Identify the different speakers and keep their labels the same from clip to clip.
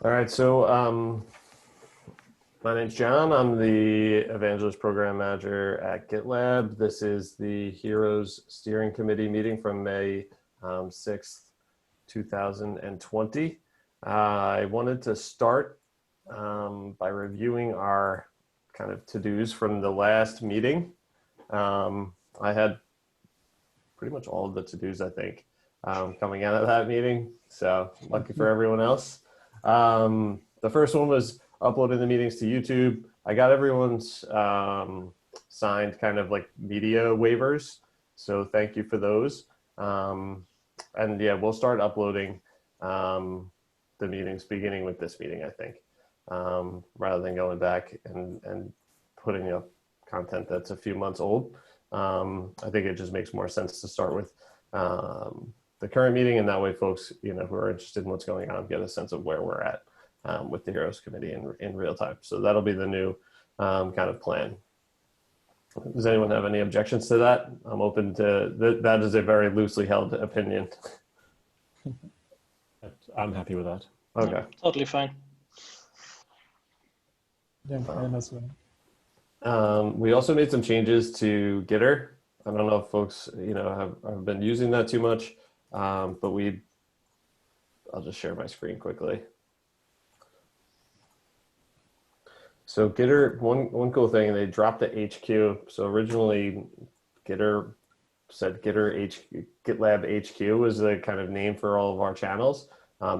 Speaker 1: All right, so my name's John. I'm the Evangelist Program Manager at GitLab. This is the Heroes Steering Committee meeting from May 6th, 2020. I wanted to start by reviewing our kind of to-dos from the last meeting. I had pretty much all of the to-dos, I think, coming out of that meeting, so lucky for everyone else. The first one was uploading the meetings to YouTube. I got everyone's signed kind of like media waivers, so thank you for those. And yeah, we'll start uploading the meetings beginning with this meeting, I think, rather than going back and putting up content that's a few months old. I think it just makes more sense to start with the current meeting, and that way folks, who are interested in what's going on get a sense of where we're at with the Heroes Committee in real time. So that'll be the new kind of plan. Does anyone have any objections to that? I'm open to that is a very loosely held opinion.
Speaker 2: I'm happy with that.
Speaker 1: Okay.
Speaker 3: No, totally fine.
Speaker 4: Yeah, fine as well.
Speaker 1: We also made some changes to Gitter. I don't know if folks, have been using that too much, but I'll just share my screen quickly. So Gitter, one cool thing, they dropped the HQ. So originally Gitter said GitLab HQ was the kind of name for all of our channels.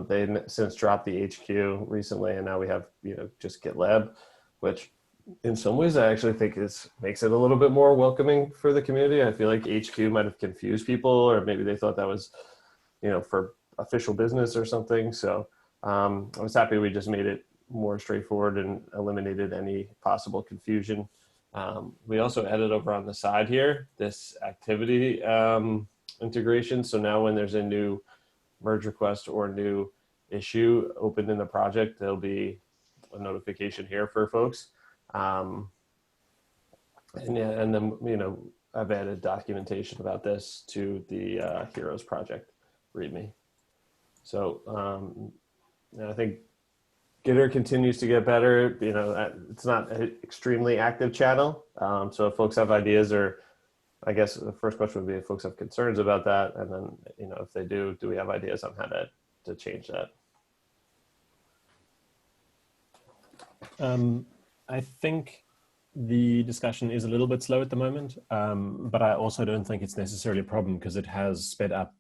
Speaker 1: They've since dropped the HQ recently, and now we have, just GitLab, which in some ways I actually think makes it a little bit more welcoming for the community. I feel like HQ might have confused people, or maybe they thought that was, for official business or something. So I was happy we just made it more straightforward and eliminated any possible confusion. We also added over on the side here this activity integration. So now when there's a new merge request or new issue opened in the project, there'll be a notification here for folks. And then, I've added documentation about this to the Heroes project README. So I think Gitter continues to get better. It's not an extremely active channel. So if folks have ideas, or I guess the first question would be if folks have concerns about that. And then, if they do we have ideas on how to change that?
Speaker 2: I think the discussion is a little bit slow at the moment, but I also don't think it's necessarily a problem because it has sped up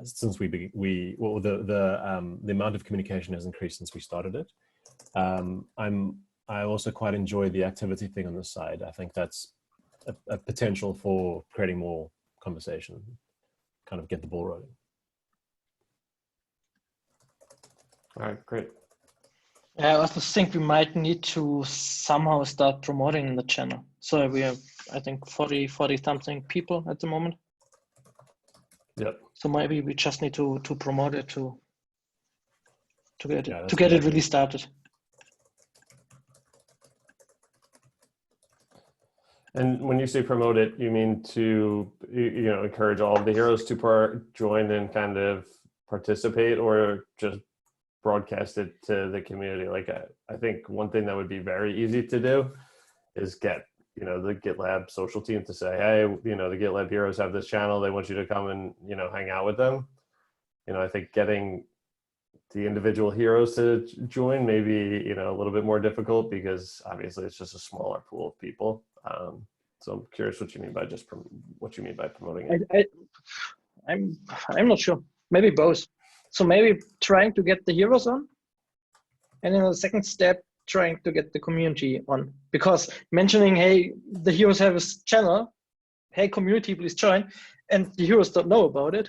Speaker 2: since the amount of communication has increased since we started it. I also quite enjoy the activity thing on the side. I think that's a potential for creating more conversation, kind of get the ball rolling.
Speaker 1: All right, great.
Speaker 3: I also think we might need to somehow start promoting the channel. So we have, I think, 40 something people at the moment.
Speaker 1: Yep.
Speaker 3: So maybe we just need to promote it to get
Speaker 2: Yeah,
Speaker 3: it really started.
Speaker 1: And when you say promote it, you mean to encourage all of the heroes to join and kind of participate, or just broadcast it to the community? Like I think one thing that would be very easy to do is get the GitLab social team to say, hey, the GitLab Heroes have this channel. They want you to come and hang out with them. I think getting the individual heroes to join may be a little bit more difficult because obviously it's just a smaller pool of people. So I'm curious what you mean by promoting it.
Speaker 3: I'm not sure. Maybe both. So maybe trying to get the heroes on, and in the second step, trying to get the community on. Because mentioning, hey, the heroes have a channel, hey, community, please join, and the heroes don't know about it,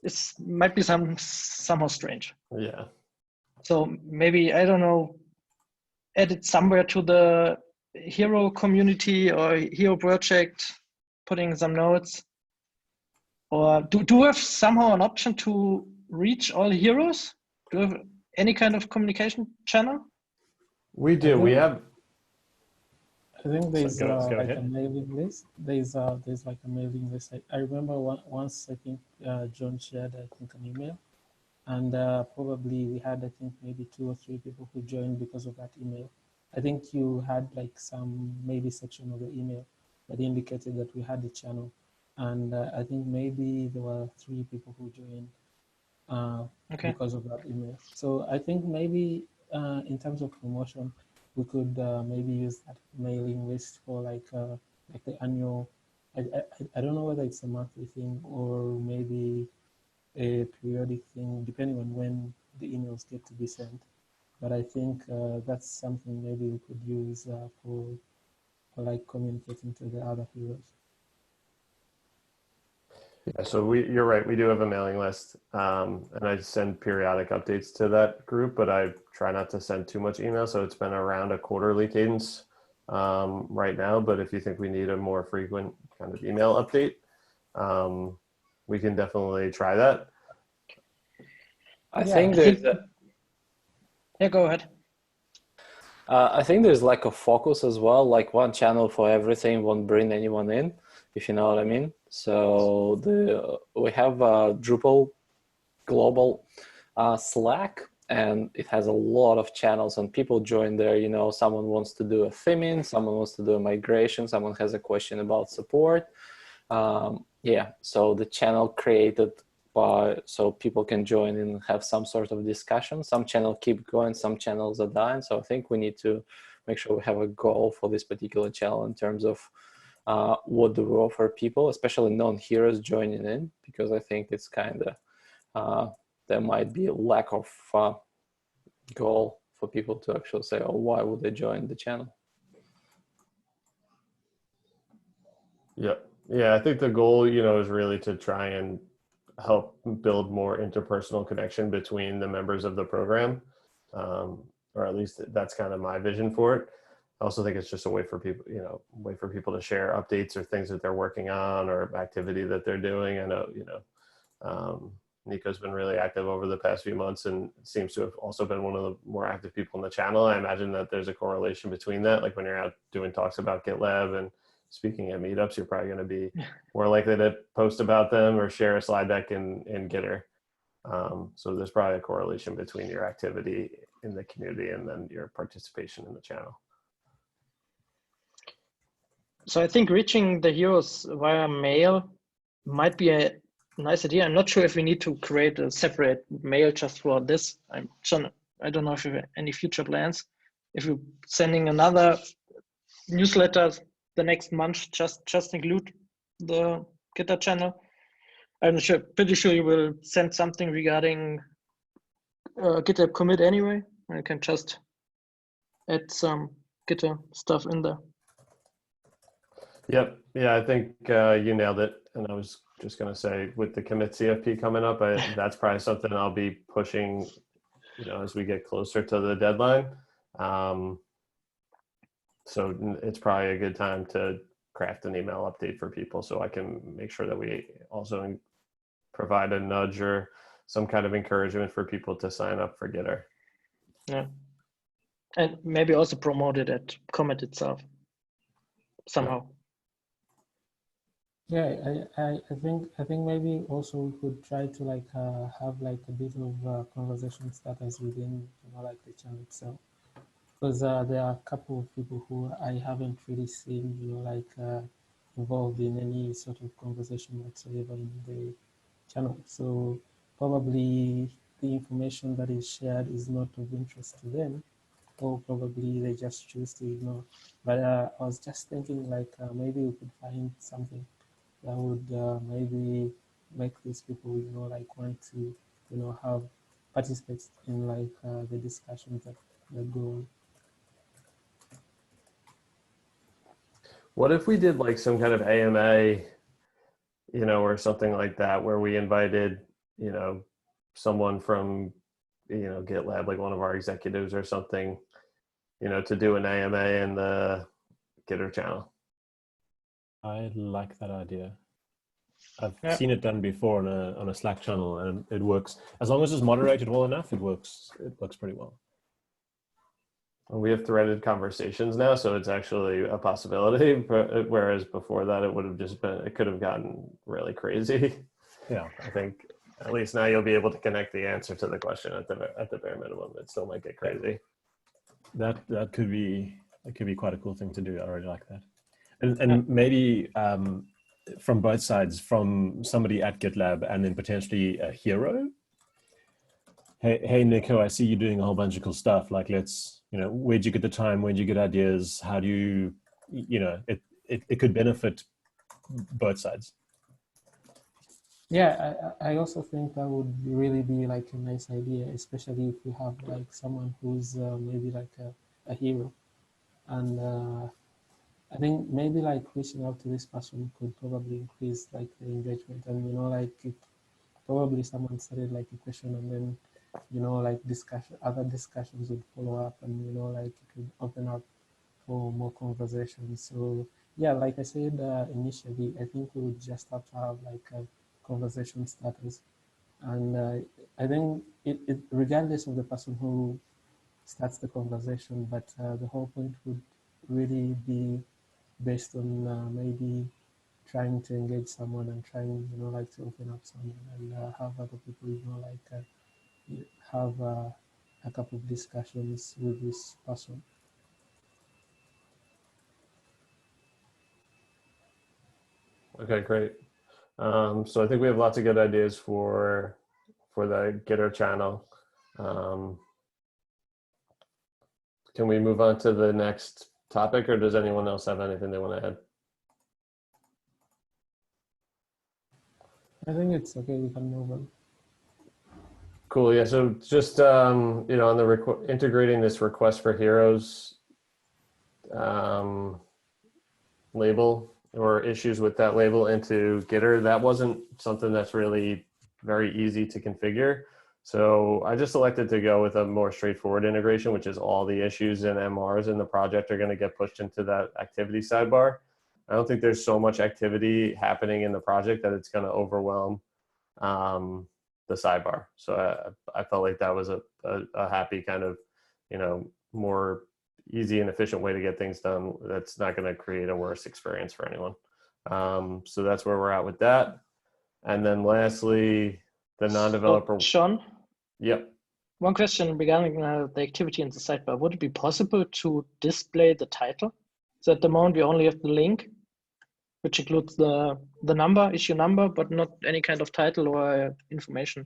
Speaker 3: this might be somehow strange.
Speaker 1: Yeah.
Speaker 3: So maybe, I don't know, add it somewhere to the hero community or hero project, putting some notes. Or do we have somehow an option to reach all heroes? Do we have any kind of communication channel?
Speaker 1: We do. We have.
Speaker 4: I think there's
Speaker 2: go
Speaker 4: like
Speaker 2: ahead.
Speaker 4: a mailing list. There's like a mailing list. I remember once I think John shared, I think, an email, and probably we had, I think, maybe 2 or 3 people who joined because of that email. I think you had like some maybe section of the email that indicated that we had the channel, and I think maybe there were 3 people who joined
Speaker 3: Okay.
Speaker 4: because of that email. So I think maybe in terms of promotion, we could maybe use that mailing list for like the annual. I don't know whether it's a monthly thing or maybe a periodic thing, depending on when the emails get to be sent. But I think that's something maybe we could use for like communicating to the other heroes.
Speaker 1: Yeah, so you're right. We do have a mailing list, and I send periodic updates to that group, but I try not to send too much email. So it's been around a quarterly cadence right now. But if you think we need a more frequent kind of email update, we can definitely try that.
Speaker 5: I think there's
Speaker 3: yeah, go ahead.
Speaker 5: I think there's like a focus as well, like one channel for everything won't bring anyone in, if you know what I mean. So we have Drupal global Slack, and it has a lot of channels, and people join there. You know, someone wants to do a theming, someone wants to do a migration, someone has a question about support. Yeah, so the channel created so people can join and have some sort of discussion. Some channels keep going, some channels are dying. So I think we need to make sure we have a goal for this particular channel in terms of what do we offer people, especially non-heroes joining in, because I think it's kind of, there might be a lack of goal for people to actually say, oh, why would they join the channel?
Speaker 1: Yeah, I think the goal, is really to try and help build more interpersonal connection between the members of the program, or at least that's kind of my vision for it. I also think it's just a way for people, to share updates or things that they're working on or activity that they're doing. I know, Nico's been really active over the past few months and seems to have also been one of the more active people in the channel. I imagine that there's a correlation between that. Like when you're out doing talks about GitLab and speaking at meetups, you're probably going to be more likely to post about them or share a slide deck in Gitter. So there's probably a correlation between your activity in the community and then your participation in the channel.
Speaker 3: So I think reaching the heroes via mail might be a nice idea. I'm not sure if we need to create a separate mail just for this. I don't know if you have any future plans. If you're sending another newsletter the next month, just include the GitHub channel. I'm pretty sure you will send something regarding GitHub commit anyway. I can just add some GitHub stuff in there.
Speaker 1: Yep. Yeah, I think you nailed it. And I was just going to say, with the commit CFP coming up, that's probably something I'll be pushing, as we get closer to the deadline. So it's probably a good time to craft an email update for people so I can make sure that we also provide a nudge or some kind of encouragement for people to sign up for Gitter.
Speaker 3: Yeah. And maybe also promote it at Commit itself somehow.
Speaker 4: Yeah, I think maybe also we could try to like have like a bit of conversation starters within like the channel itself, because there are a couple of people who I haven't really seen like involved in any sort of conversation whatsoever in the channel. So probably the information that is shared is not of interest to them, or probably they just choose to ignore. But I was just thinking like maybe we could find something that would maybe make these people, like want to, have participate in like the discussions that go on.
Speaker 1: What if we did like some kind of AMA, or something like that, where we invited, someone from, GitLab, like one of our executives or something, to do an AMA in the Gitter channel?
Speaker 2: I like that idea. I've seen it done before on a Slack channel, and it works. As long as it's moderated well enough, it works pretty well.
Speaker 1: We have threaded conversations now, so it's actually a possibility. Whereas before that, it would have just been, it could have gotten really crazy.
Speaker 2: Yeah,
Speaker 1: I think At least now you'll be able to connect the answer to the question at the bare minimum. It still might get crazy.
Speaker 2: That could be quite a cool thing to do. I really like that. And maybe from both sides, from somebody at GitLab and then potentially a hero. Hey Nico, I see you doing a whole bunch of cool stuff. Like, let's, where'd you get the time? Where'd you get ideas? How do you, it could benefit both sides.
Speaker 4: Yeah, I also think that would really be like a nice idea, especially if we have like someone who's maybe like a hero. And I think maybe like reaching out to this person could probably increase like the engagement. And, like if probably someone started like a question and then, like other discussions would follow up and, like it would open up for more conversations. So yeah, like I said initially, I think we would just have to have like a conversation starters. And I think it regardless of the person who starts the conversation, but the whole point would really be based on maybe trying to engage someone and trying, like to open up someone and have other people, like have a couple of discussions with this person.
Speaker 1: Okay, great. So I think we have lots of good ideas for the Gitter channel. Can we move on to the next topic, or does anyone else have anything they want to add?
Speaker 4: I think it's okay, we can move on.
Speaker 1: Cool. Yeah. So just on the integrating this request for heroes label or issues with that label into Gitter, that wasn't something that's really very easy to configure. So I just elected to go with a more straightforward integration, which is all the issues and MRs in the project are going to get pushed into that activity sidebar. I don't think there's so much activity happening in the project that it's going to overwhelm the sidebar. So I felt like that was a happy kind of, more easy and efficient way to get things done. That's not going to create a worse experience for anyone. So that's where we're at with that. And then lastly, the non-developer.
Speaker 3: Sean?
Speaker 1: Yep.
Speaker 3: One question regarding the activity in the sidebar. Would it be possible to display the title? So at the moment we only have the link, which includes the number, issue number, but not any kind of title or information.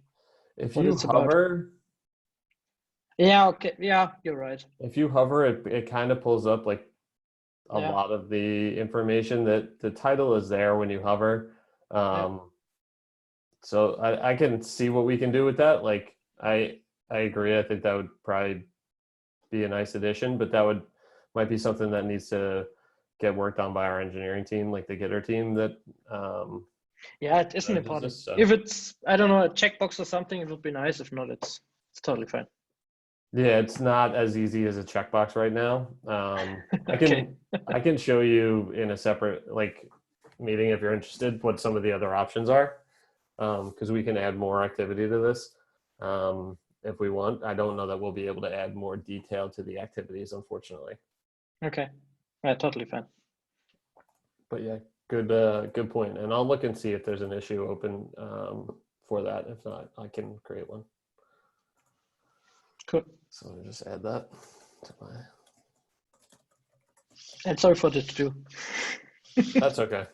Speaker 1: If you hover.
Speaker 3: Yeah, okay. Yeah, you're right.
Speaker 1: If you hover, it kind of pulls up like a lot of the information. That the title is there when you hover. So I can see what we can do with that. Like I agree. I think that would probably be a nice addition, but that might be something that needs to get worked on by our engineering team, like the Gitter team. That
Speaker 3: yeah, it isn't important.
Speaker 1: So.
Speaker 3: If it's, I don't know, a checkbox or something, it would be nice. If not, it's totally fine.
Speaker 1: Yeah, it's not as easy as a checkbox right now.
Speaker 3: Okay.
Speaker 1: I can show you in a separate meeting if you're interested what some of the other options are, because we can add more activity to this if we want. I don't know that we'll be able to add more detail to the activities, unfortunately.
Speaker 3: Okay, yeah, totally fine.
Speaker 1: But yeah, good point. And I'll look and see if there's an issue open for that. If not, I can create one.
Speaker 3: Cool.
Speaker 1: So let me just add that to my.
Speaker 3: And sorry for the to-do.
Speaker 1: That's okay.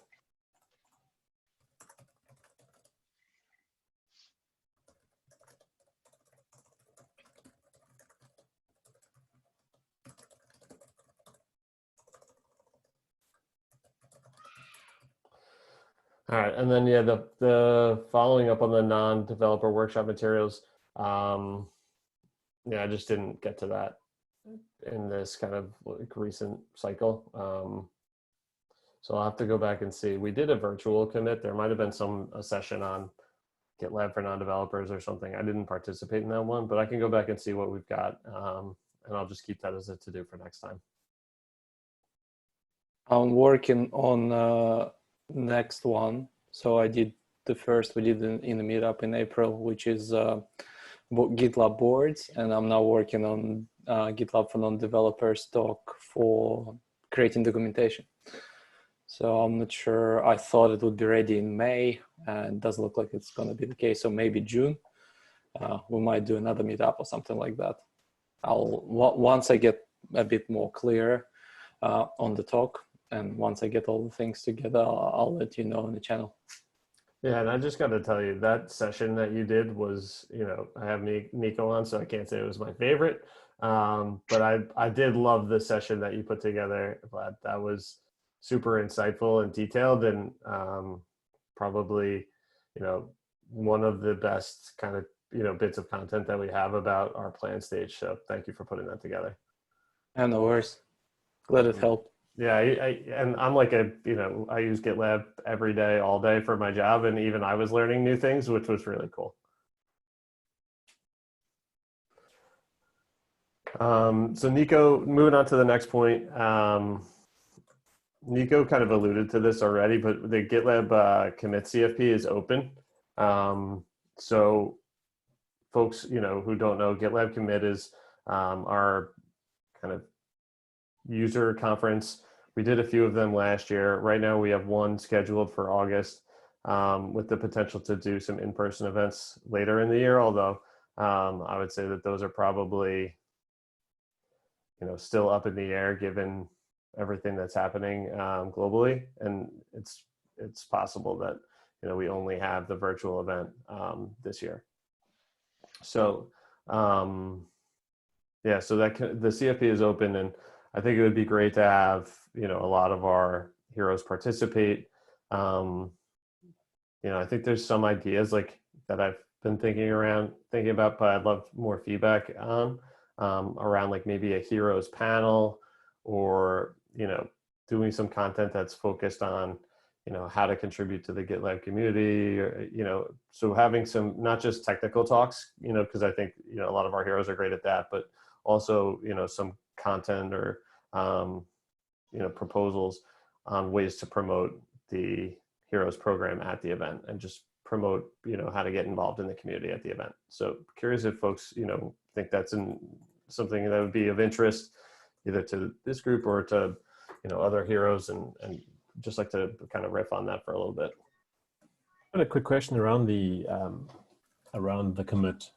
Speaker 1: All right, and then yeah, the following up on the non-developer workshop materials. Yeah, I just didn't get to that in this kind of recent cycle. So I'll have to go back and see. We did a virtual commit. There might have been a session on GitLab for non-developers or something. I didn't participate in that one, but I can go back and see what we've got, and I'll just keep that as a to-do for next time.
Speaker 5: I'm working on next one. So I did the first we did in the meetup in April, which is GitLab boards, and I'm now working on GitLab for non-developers doc for creating documentation. So I'm not sure. I thought it would be ready in May, and it doesn't look like it's going to be the case. So maybe June, we might do another meetup or something like that. Once I get a bit more clear on the talk, and once I get all the things together, I'll let you know on the channel.
Speaker 1: Yeah, and I just got to tell you, that session that you did was, I have Nico on, so I can't say it was my favorite. But I did love the session that you put together. But that was super insightful and detailed, and probably, one of the best kind of, bits of content that we have about our plan stage. So thank you for putting that together.
Speaker 5: And no worries. Glad it helped.
Speaker 1: Yeah, and I'm like I use GitLab every day, all day for my job, and even I was learning new things, which was really cool. So Nico, moving on to the next point. Nico kind of alluded to this already, but the GitLab commit CFP is open. So folks, who don't know, GitLab commit is our kind of user conference. We did a few of them last year. Right now we have one scheduled for August, with the potential to do some in-person events later in the year, although I would say that those are probably still up in the air given everything that's happening globally, and it's possible that we only have the virtual event this year. So yeah, so the CFP is open, and I think it would be great to have a lot of our heroes participate. I think there's some ideas like that I've been thinking about, but I'd love more feedback on around like maybe a heroes panel, or doing some content that's focused on how to contribute to the GitLab community, or so having some not just technical talks, because I think a lot of our heroes are great at that, but also some content or proposals on ways to promote the heroes program at the event, and just promote how to get involved in the community at the event. So curious if folks think that's something that would be of interest either to this group or to other heroes, and just like to kind of riff on that for a little bit.
Speaker 2: I had a quick question around the commit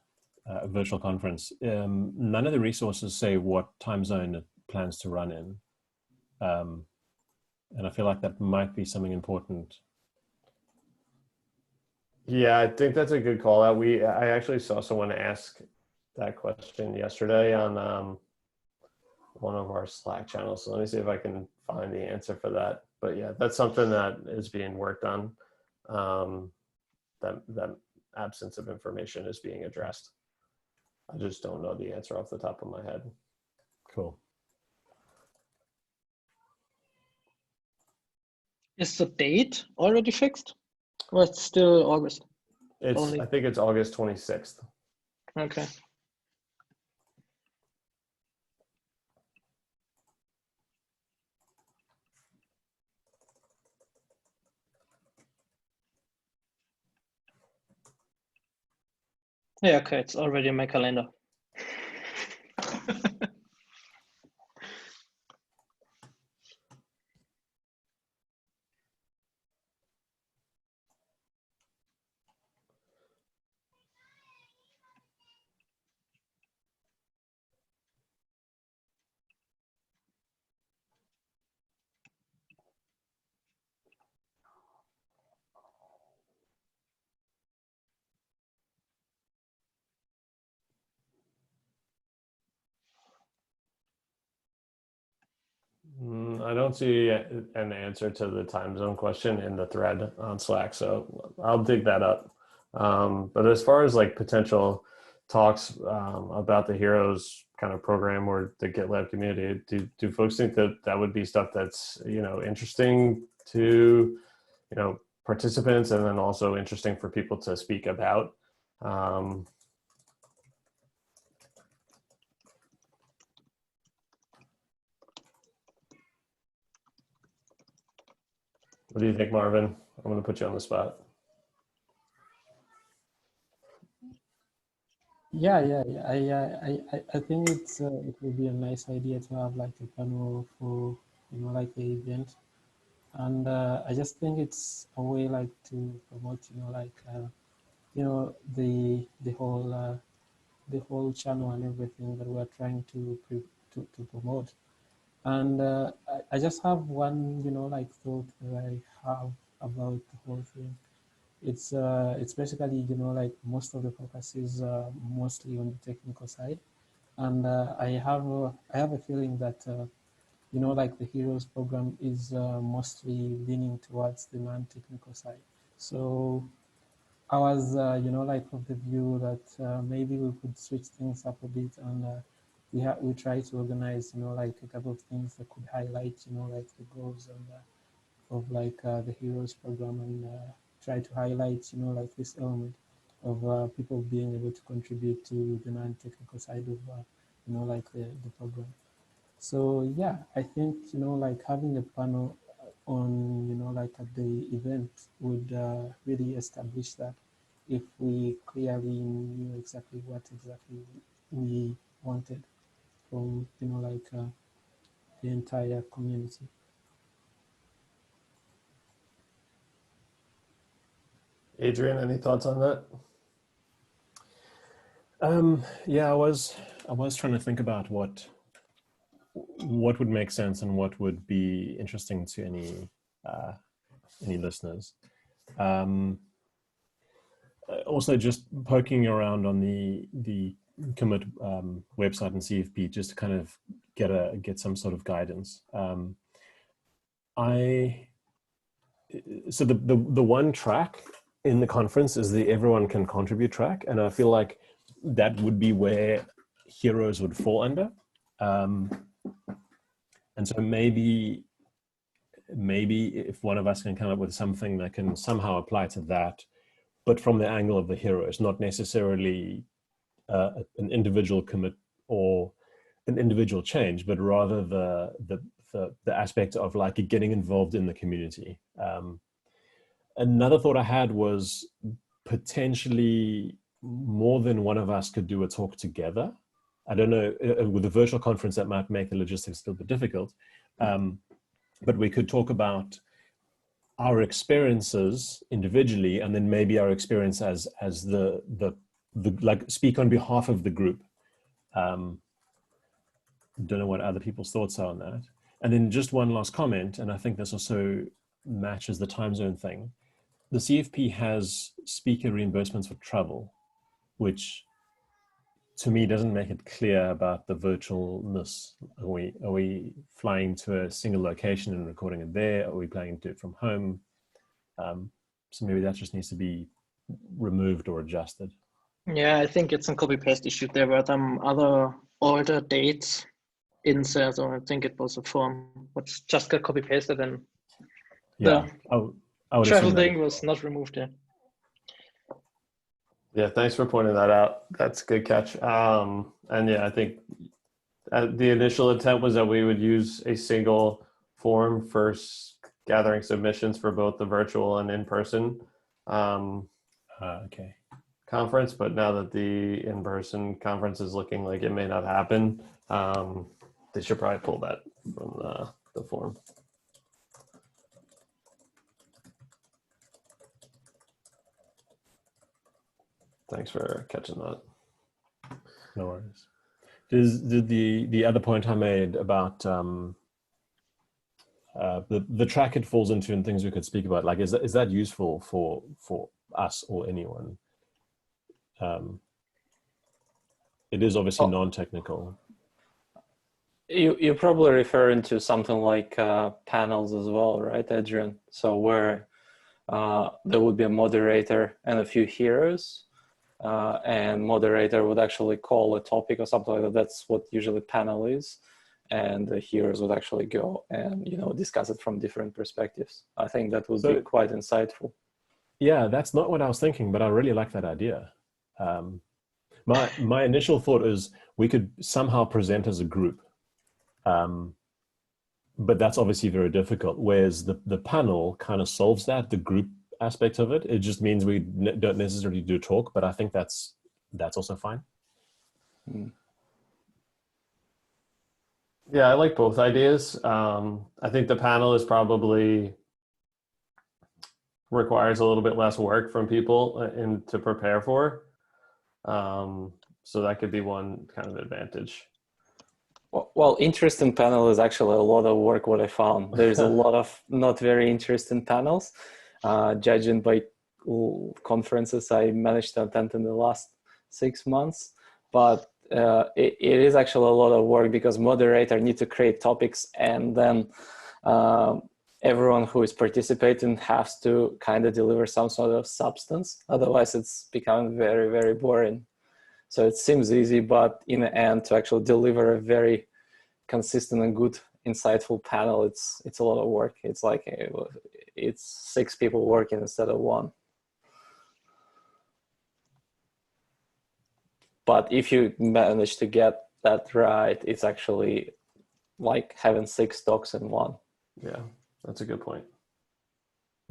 Speaker 2: virtual conference. None of the resources say what time zone it plans to run in, and I feel like that might be something important.
Speaker 1: Yeah, I think that's a good call out. I actually saw someone ask that question yesterday on one of our Slack channels. So let me see if I can find the answer for that. But yeah, that's something that is being worked on. That absence of information is being addressed. I just don't know the answer off the top of my head.
Speaker 2: Cool.
Speaker 3: Is the date already fixed? Or it's still August?
Speaker 1: I think it's August 26th.
Speaker 3: Okay. Yeah, okay, it's already in my calendar.
Speaker 1: I don't see an answer to the time zone question in the thread on Slack, so I'll dig that up. But as far as like potential talks about the Heroes kind of program or the GitLab community, do folks think that that would be stuff that's interesting to participants, and then also interesting for people to speak about? What do you think, Marvin? I'm going to put you on the spot.
Speaker 4: Yeah. I think it would be a nice idea to have like a panel for like the event. And I just think it's a way like to promote, the whole channel and everything that we're trying to promote. And I just have one, like thought that I have about the whole thing. It's basically, like most of the focus is mostly on the technical side, and I have a feeling that like the Heroes program is mostly leaning towards the non-technical side. So I was, like of the view that maybe we could switch things up a bit, and we try to organize, like a couple of things that could highlight, like the goals and of like the Heroes program, and try to highlight, like this element of people being able to contribute to the non-technical side of, like the program. So yeah, I think, like having a panel on, like at the event would really establish that if we clearly knew exactly what exactly we wanted from, like the entire community.
Speaker 1: Adrian, any thoughts on that?
Speaker 2: Yeah, I was trying to think about what would make sense and what would be interesting to any listeners. Also, just poking around on the commit website and CFP just to kind of get some sort of guidance. So the one track in the conference is the everyone can contribute track, and I feel like that would be where Heroes would fall under. And so maybe if one of us can come up with something that can somehow apply to that, but from the angle of the heroes, not necessarily an individual commit or an individual change, but rather the aspect of like getting involved in the community. Another thought I had was potentially more than one of us could do a talk together. I don't know, with a virtual conference that might make the logistics a little bit difficult, but we could talk about our experiences individually, and then maybe our experience as the like speak on behalf of the group. Don't know what other people's thoughts are on that. And then just one last comment, and I think this also matches the time zone thing. The CFP has speaker reimbursements for travel, which to me doesn't make it clear about the virtualness. Are we flying to a single location and recording it there? Are we planning to do it from home? So maybe that just needs to be removed or adjusted.
Speaker 3: Yeah, I think it's a copy paste issue. There were some other older dates in there, so I think it was a form which just got copy pasted, and
Speaker 2: Yeah, I would
Speaker 3: travel
Speaker 2: assume
Speaker 3: thing was not removed yet.
Speaker 1: Yeah, thanks for pointing that out. That's a good catch. And yeah, I think the initial intent was that we would use a single form for gathering submissions for both the virtual and in-person
Speaker 2: okay.
Speaker 1: conference. But now that the in-person conference is looking like it may not happen, they should probably pull that from the form. Thanks for catching that.
Speaker 2: No worries. Did the other point I made about the track it falls into and things we could speak about, like is that useful for us or anyone? It is obviously non-technical.
Speaker 5: You're probably referring to something like panels as well, right, Adrian? So where there would be a moderator and a few heroes, and moderator would actually call a topic or something like that. That's what usually panel is, and the heroes would actually go and discuss it from different perspectives. I think that would be quite insightful.
Speaker 2: Yeah, that's not what I was thinking, but I really like that idea. My initial thought is we could somehow present as a group, but that's obviously very difficult. Whereas the panel kind of solves that, the group aspect of it. It just means we don't necessarily do talk, but I think that's also fine.
Speaker 1: Yeah, I like both ideas. I think the panel is probably requires a little bit less work from people and to prepare for. So that could be one kind of advantage.
Speaker 5: Well, interesting panel is actually a lot of work. What I found, there's a lot of not very interesting panels, judging by conferences I managed to attend in the last 6 months. But it is actually a lot of work because moderator need to create topics, and then everyone who is participating has to kind of deliver some sort of substance. Otherwise, it's becoming very, very boring. So it seems easy, but in the end, to actually deliver a very consistent and good, insightful panel, it's a lot of work. It's like it's 6 people working instead of 1. But if you manage to get that right, it's actually like having 6 talks in 1.
Speaker 1: Yeah, that's a good point.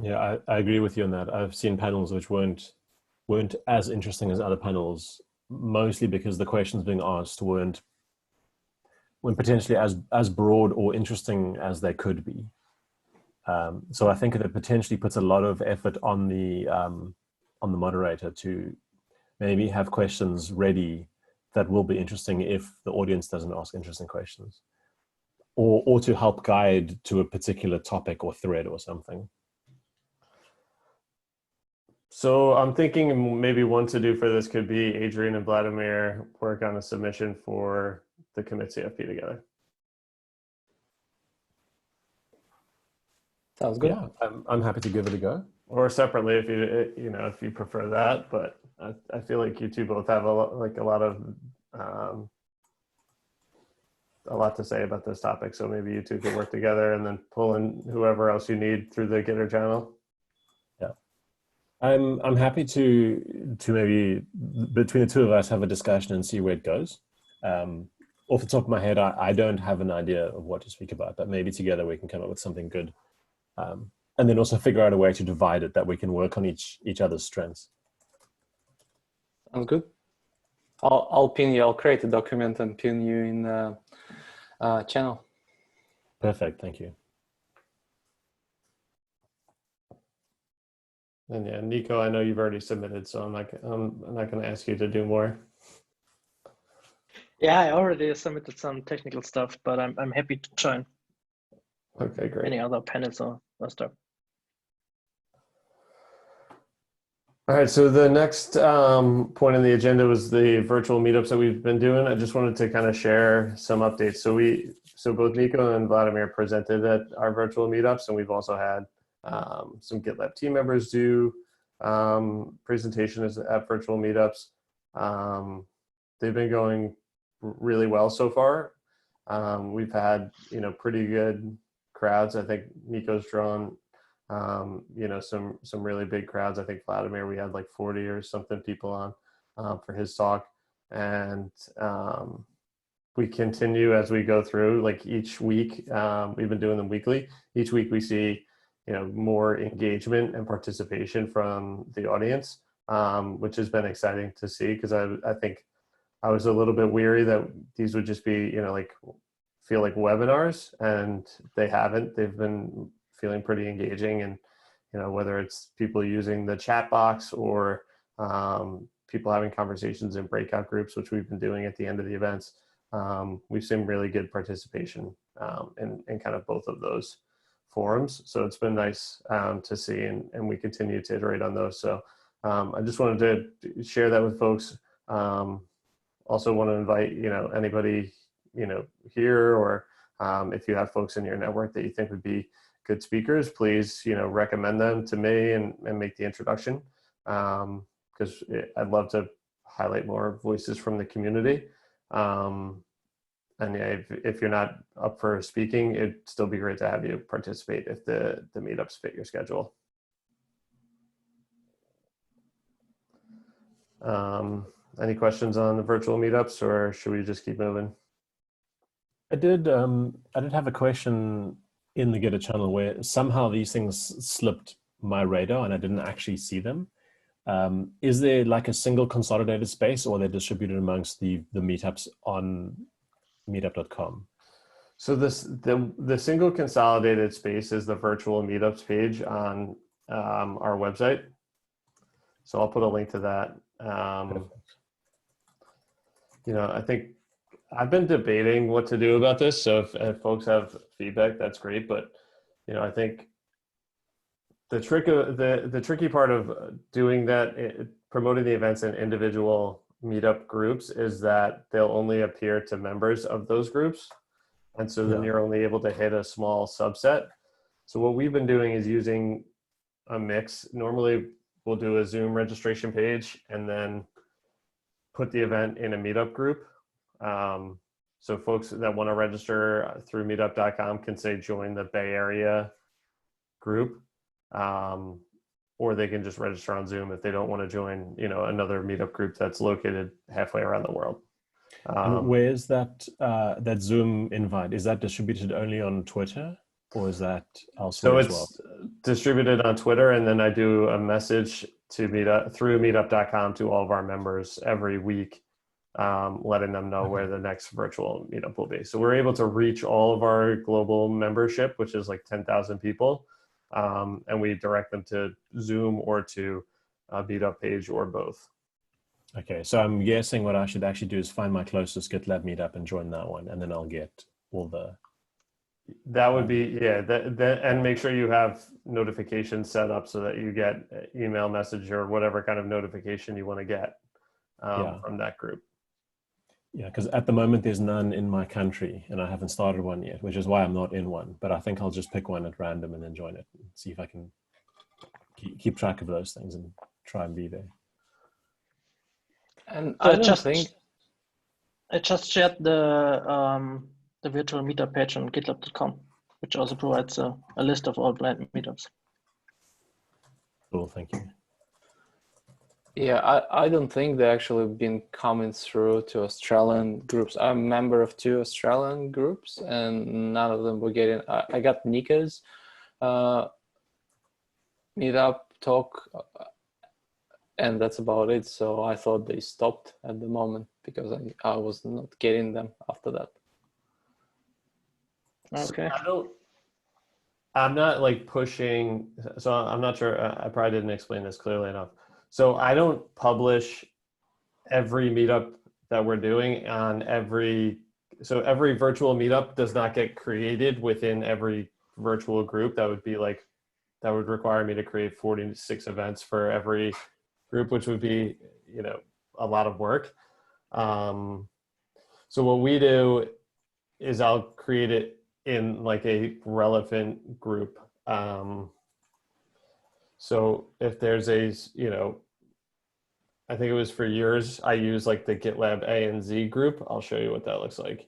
Speaker 2: Yeah, I agree with you on that. I've seen panels which weren't as interesting as other panels, mostly because the questions being asked weren't potentially as broad or interesting as they could be. So I think it potentially puts a lot of effort on the moderator to maybe have questions ready that will be interesting if the audience doesn't ask interesting questions, or to help guide to a particular topic or thread or something.
Speaker 1: So I'm thinking maybe one to do for this could be Adrian and Vladimir work on a submission for the commit CFP together.
Speaker 5: Sounds good.
Speaker 2: Yeah, I'm happy to give it a go.
Speaker 1: Or separately if if you prefer that, but I feel like you two both have a lot to say about this topic. So maybe you two could work together and then pull in whoever else you need through the Gitter channel.
Speaker 2: I'm happy to maybe between the two of us have a discussion and see where it goes. Off the top of my head, I don't have an idea of what to speak about, but maybe together we can come up with something good. And then also figure out a way to divide it that we can work on each other's strengths.
Speaker 5: Sounds good. I'll pin you. I'll create a document and pin you in the channel.
Speaker 2: Perfect. Thank you.
Speaker 1: And yeah, Nico, I know you've already submitted, so I'm not going to ask you to do more.
Speaker 3: Yeah, I already submitted some technical stuff, but I'm happy to join.
Speaker 1: Okay, great.
Speaker 3: Any other panels or stuff.
Speaker 1: All right, so the next point on the agenda was the virtual meetups that we've been doing. I just wanted to kind of share some updates. So both Nico and Vladimir presented at our virtual meetups, and we've also had some GitLab team members do presentations at virtual meetups. They've been going really well so far. We've had pretty good crowds. I think Nico's drawn some really big crowds. I think Vladimir, we had like 40 or something people on for his talk, and we continue as we go through. Like each week, we've been doing them weekly. Each week we see more engagement and participation from the audience, which has been exciting to see, because I think I was a little bit weary that these would just be feel like webinars, and they haven't. They've been feeling pretty engaging, and whether it's people using the chat box or people having conversations in breakout groups, which we've been doing at the end of the events, we've seen really good participation in kind of both of those forums. So it's been nice to see, and we continue to iterate on those. So I just wanted to share that with folks. Also want to invite anybody here, or if you have folks in your network that you think would be good speakers, please recommend them to me and make the introduction, because I'd love to highlight more voices from the community. And yeah, if you're not up for speaking, it'd still be great to have you participate if the meetups fit your schedule. Any questions on the virtual meetups, or should we just keep moving?
Speaker 2: I did have a question in the Gitter channel where somehow these things slipped my radar and I didn't actually see them. Is there like a single consolidated space, or are they distributed amongst the meetups on meetup.com?
Speaker 1: So the single consolidated space is the virtual meetups page on our website. So I'll put a link to that. You know, I think I've been debating what to do about this. So if folks have feedback, that's great. But, you know, I think the tricky part of doing that, promoting the events in individual meetup groups, is that they'll only appear to members of those groups. And so then you're only able to hit a small subset. So what we've been doing is using a mix. Normally we'll do a Zoom registration page and then put the event in a meetup group. So folks that want to register through meetup.com can say join the Bay Area group, or they can just register on Zoom if they don't want to join, you know, another meetup group that's located halfway around the world.
Speaker 2: And where's that that Zoom invite? Is that distributed only on Twitter, or is that elsewhere as well?
Speaker 1: So it's distributed on Twitter, and then I do a message to meetup through meetup.com to all of our members every week, letting them know where the next virtual meetup will be. So we're able to reach all of our global membership, which is like 10,000 people, and we direct them to Zoom or to a meetup page or both.
Speaker 2: Okay, so I'm guessing what I should actually do is find my closest GitLab meetup and join that one, and then I'll get all the...
Speaker 1: That would be, yeah, and make sure you have notifications set up so that you get email message or whatever kind of notification you want to get from that group.
Speaker 2: Yeah, because at the moment there's none in my country and I haven't started one yet, which is why I'm not in one. But I think I'll just pick one at random and then join it and see if I can keep track of those things and try and be there.
Speaker 5: And
Speaker 3: So
Speaker 5: I just think
Speaker 3: I just shared the virtual meetup page on GitLab.com, which also provides a list of all planned meetups.
Speaker 2: Cool, thank you.
Speaker 5: Yeah, I don't think they actually been coming through to Australian groups. I'm a member of 2 Australian groups, and none of them were getting. I got Nika's meetup talk, and that's about it. So I thought they stopped at the moment because I was not getting them after that.
Speaker 3: Okay.
Speaker 1: So I'm not like pushing, so I'm not sure, I probably didn't explain this clearly enough. So I don't publish every meetup that we're doing on so every virtual meetup does not get created within every virtual group. That would require me to create 46 events for every group, which would be, you know, a lot of work. So what we do is I'll create it in like a relevant group. So if there's you know, I think it was for yours, I use like the GitLab ANZ group. I'll show you what that looks like.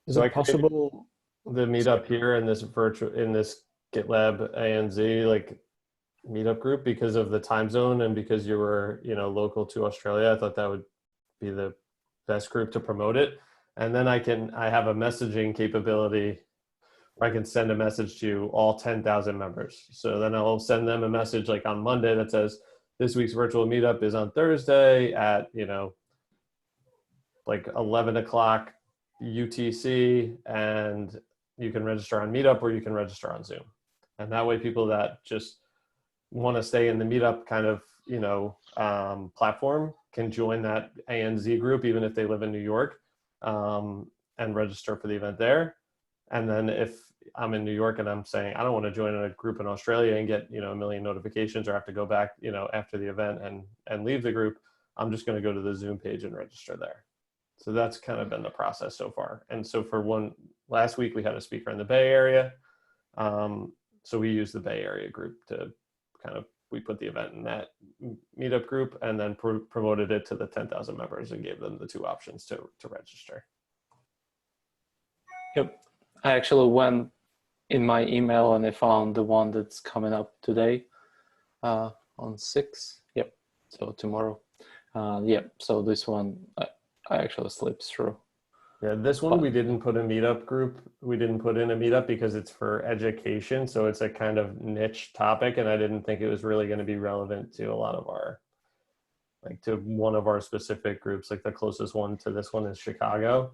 Speaker 2: Is it possible
Speaker 1: the meetup here in this GitLab ANZ like meetup group because of the time zone and because you were, you know, local to Australia? I thought that would be the best group to promote it. And then I have a messaging capability where I can send a message to all 10,000 members. So then I'll send them a message like on Monday that says, this week's virtual meetup is on Thursday at, you know, like 11 o'clock UTC, and you can register on Meetup or you can register on Zoom. And that way people that just want to stay in the Meetup kind of, you know, platform can join that ANZ group, even if they live in New York, and register for the event there. And then if I'm in New York and I'm saying, I don't want to join a group in Australia and get, you know, a million notifications or have to go back, you know, after the event and leave the group, I'm just going to go to the Zoom page and register there. So that's kind of been the process so far. And so last week we had a speaker in the Bay Area. So we used the Bay Area group to we put the event in that meetup group and then promoted it to the 10,000 members and gave them the 2 options to register.
Speaker 5: Yep. I actually went in my email and I found the one that's coming up today on 6. Yep. So tomorrow. Yep. So this one I actually slipped through.
Speaker 1: Yeah, this one we didn't put a meetup group. We didn't put in a meetup because it's for education. So it's a kind of niche topic. And I didn't think it was really going to be relevant to a lot of our, like to one of our specific groups. Like the closest one to this one is Chicago.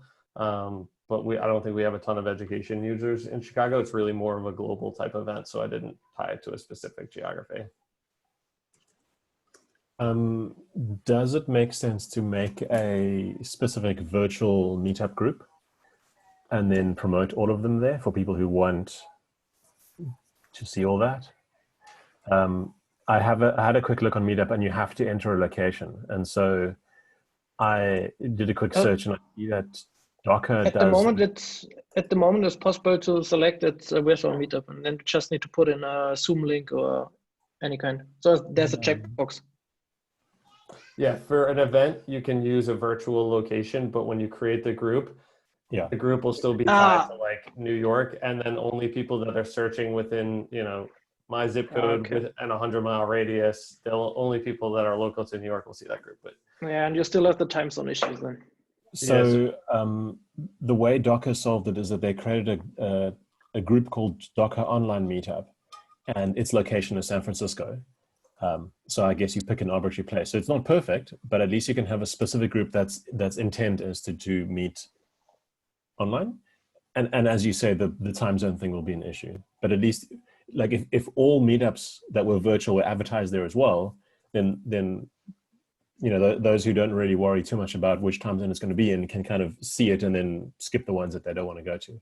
Speaker 1: but I don't think we have a ton of education users in Chicago. It's really more of a global type event, so I didn't tie it to a specific geography.
Speaker 2: Does it make sense to make a specific virtual meetup group and then promote all of them there for people who want to see all that? I had a quick look on Meetup, and you have to enter a location. And so I did a quick search, and I see that Docker
Speaker 3: At the moment it's possible to select it's a virtual meetup, and then you just need to put in a Zoom link or any kind. So there's a checkbox.
Speaker 1: Yeah, for an event, you can use a virtual location, but when you create the group, the group will still be tied to like New York, and then only people that are searching within, you know, my zip code and a 100-mile radius, only people that are local to New York will see that group. But
Speaker 3: yeah, and you still have the time zone issues then.
Speaker 2: So the way Docker solved it is that they created a group called Docker Online Meetup, and its location is San Francisco. So I guess you pick an arbitrary place. So it's not perfect, but at least you can have a specific group that's intent is to meet online. And as you say, the time zone thing will be an issue. But at least, like if all meetups that were virtual were advertised there as well, then you know, those who don't really worry too much about which time zone it's going to be in can kind of see it and then skip the ones that they don't want to go to.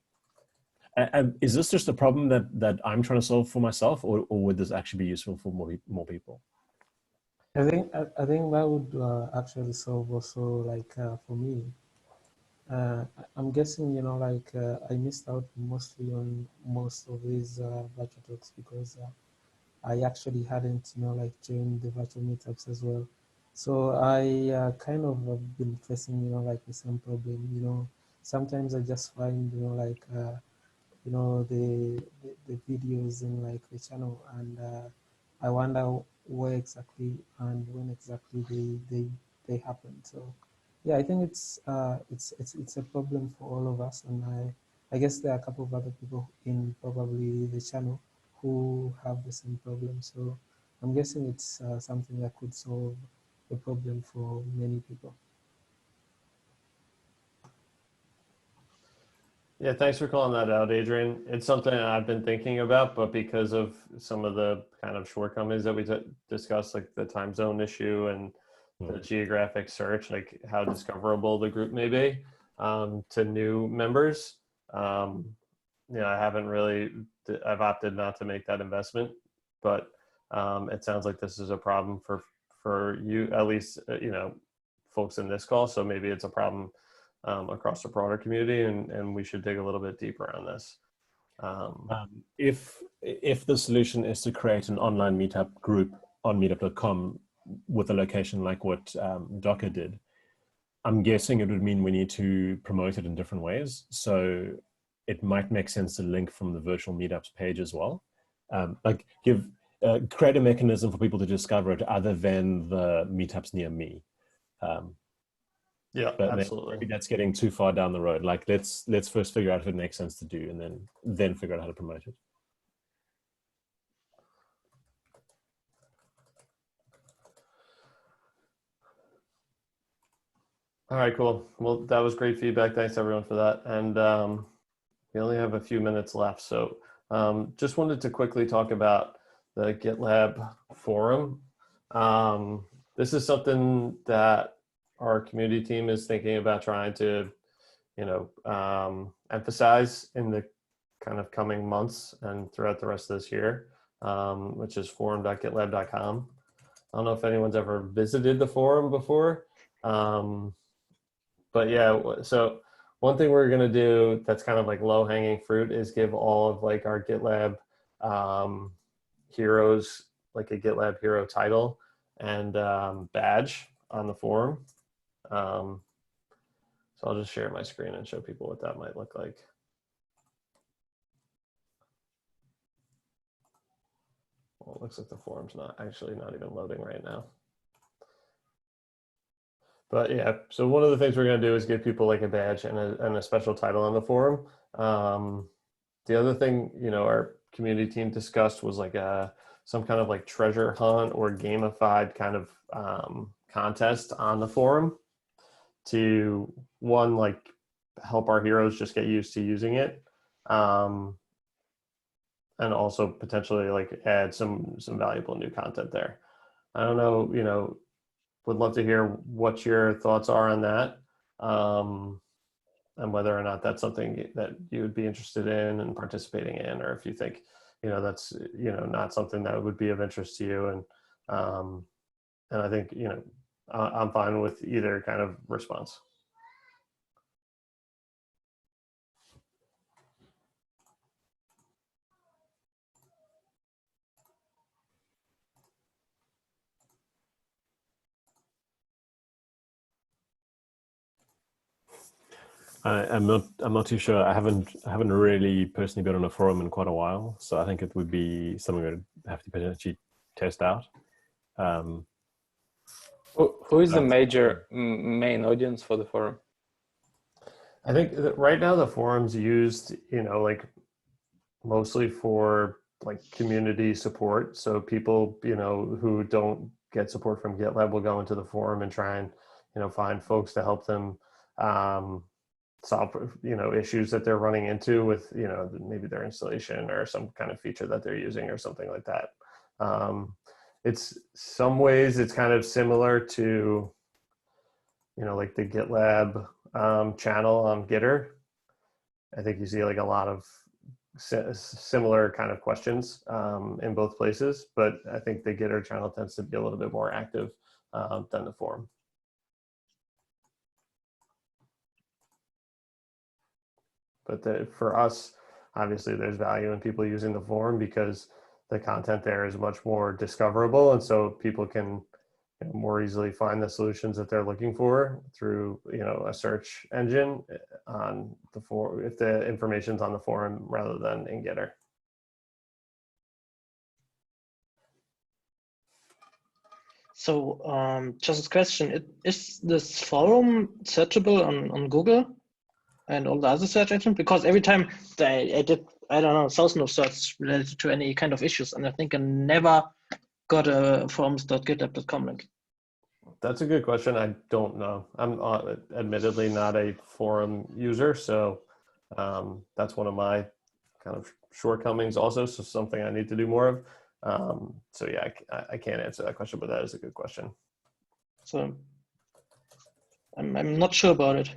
Speaker 2: Is this just a problem that I'm trying to solve for myself, or would this actually be useful for more people?
Speaker 4: I think that would actually solve also, like for me. I'm guessing, you know, like I missed out mostly on most of these virtual talks because I actually hadn't, you know, like joined the virtual meetups as well. So I kind of have been facing, you know, like the same problem. You know, sometimes I just find, you know, like you know, the videos in like the channel, and I wonder where exactly and when exactly they happen. So yeah, I think it's a problem for all of us, and I guess there are a couple of other people in probably the channel who have the same problem. So I'm guessing it's something that could solve the problem for many people.
Speaker 1: yeah, thanks for calling that out, Adrian. It's something I've been thinking about, but because of some of the kind of shortcomings that we discussed, like the time zone issue and the geographic search, like how discoverable the group may be to new members, you know, I haven't really, I've opted not to make that investment, but it sounds like this is a problem for you, at least, you know, folks in this call. So maybe it's a problem across the broader community, and we should dig a little bit deeper on this.
Speaker 2: If the solution is to create an online meetup group on meetup.com with a location like what Docker did, I'm guessing it would mean we need to promote it in different ways. So it might make sense to link from the virtual meetups page as well. Like create a mechanism for people to discover it other than the meetups near me.
Speaker 1: Yeah,
Speaker 2: but
Speaker 1: absolutely.
Speaker 2: Maybe that's getting too far down the road. Like let's first figure out if it makes sense to do, and then figure out how to promote it.
Speaker 1: All right, cool. Well, that was great feedback. Thanks everyone for that. And we only have a few minutes left. So just wanted to quickly talk about the GitLab forum. This is something that our community team is thinking about trying to, you know, emphasize in the kind of coming months and throughout the rest of this year, which is forum.gitlab.com. I don't know if anyone's ever visited the forum before. But yeah, so one thing we're going to do that's kind of like low hanging fruit is give all of like our GitLab heroes, like a GitLab hero title and badge on the forum. So I'll just share my screen and show people what that might look like. Well, it looks like the forum's not even loading right now. But yeah, so one of the things we're going to do is give people like a badge and a special title on the forum. The other thing, you know, our community team discussed was like some kind of like treasure hunt or gamified kind of contest on the forum to, one, like help our heroes just get used to using it. And also potentially like add some valuable new content there. I don't know, would love to hear what your thoughts are on that, and whether or not that's something that you would be interested in and participating in, or if you think, that's, not something that would be of interest to you. And I think, I'm fine with either kind of response.
Speaker 2: I'm not too sure. I haven't really personally been on a forum in quite a while, so I think it would be something that I'd have to potentially test out.
Speaker 5: Who is the main audience for the forum?
Speaker 1: I think that right now the forum's used, like mostly for like community support. So people, who don't get support from GitLab will go into the forum and try and, find folks to help them solve, issues that they're running into with, maybe their installation or some kind of feature that they're using or something like that. It's some ways it's kind of similar to, like the GitLab channel on Gitter. I think you see like a lot of similar kind of questions in both places, but I think the Gitter channel tends to be a little bit more active than the forum. But for us, obviously there's value in people using the forum because the content there is much more discoverable, and so people can more easily find the solutions that they're looking for through a search engine on the forum if the information's on the forum rather than in Gitter.
Speaker 3: So just a question, is this forum searchable on Google and all the other search engines? Because every time I did, I don't know, thousands of searches related to any kind of issues, and I think I never got a forums.gitlab.com link.
Speaker 1: That's a good question. I don't know. I'm admittedly not a forum user, so that's one of my kind of shortcomings also, so something I need to do more of. So yeah, I can't answer that question, but that is a good question.
Speaker 3: So I'm not sure about it.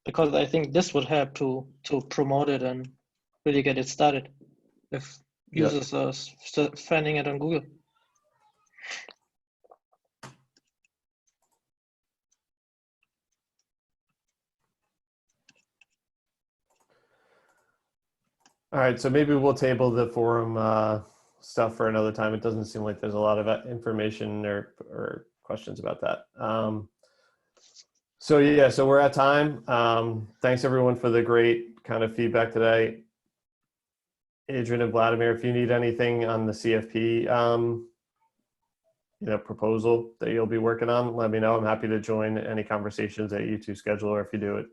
Speaker 3: Because I think this would help to promote it and really get it started if users are finding it on Google.
Speaker 1: All right, so maybe we'll table the forum stuff for another time. It doesn't seem like there's a lot of information or questions about that. So yeah, so we're at time. Thanks everyone for the great kind of feedback today. Adrian and Vladimir, if you need anything on the CFP proposal that you'll be working on, let me know. I'm happy to join any conversations that you two schedule, or if you do it,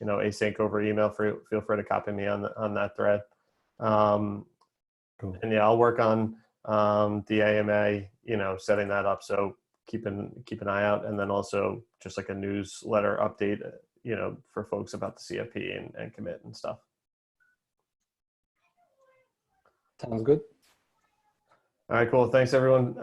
Speaker 1: async over email, feel free to copy me on that thread. Cool. And yeah, I'll work on the AMA, setting that up. So keep an eye out, and then also just like a newsletter update, for folks about the CFP and commit and stuff.
Speaker 5: Sounds good.
Speaker 1: All right, cool. Thanks everyone.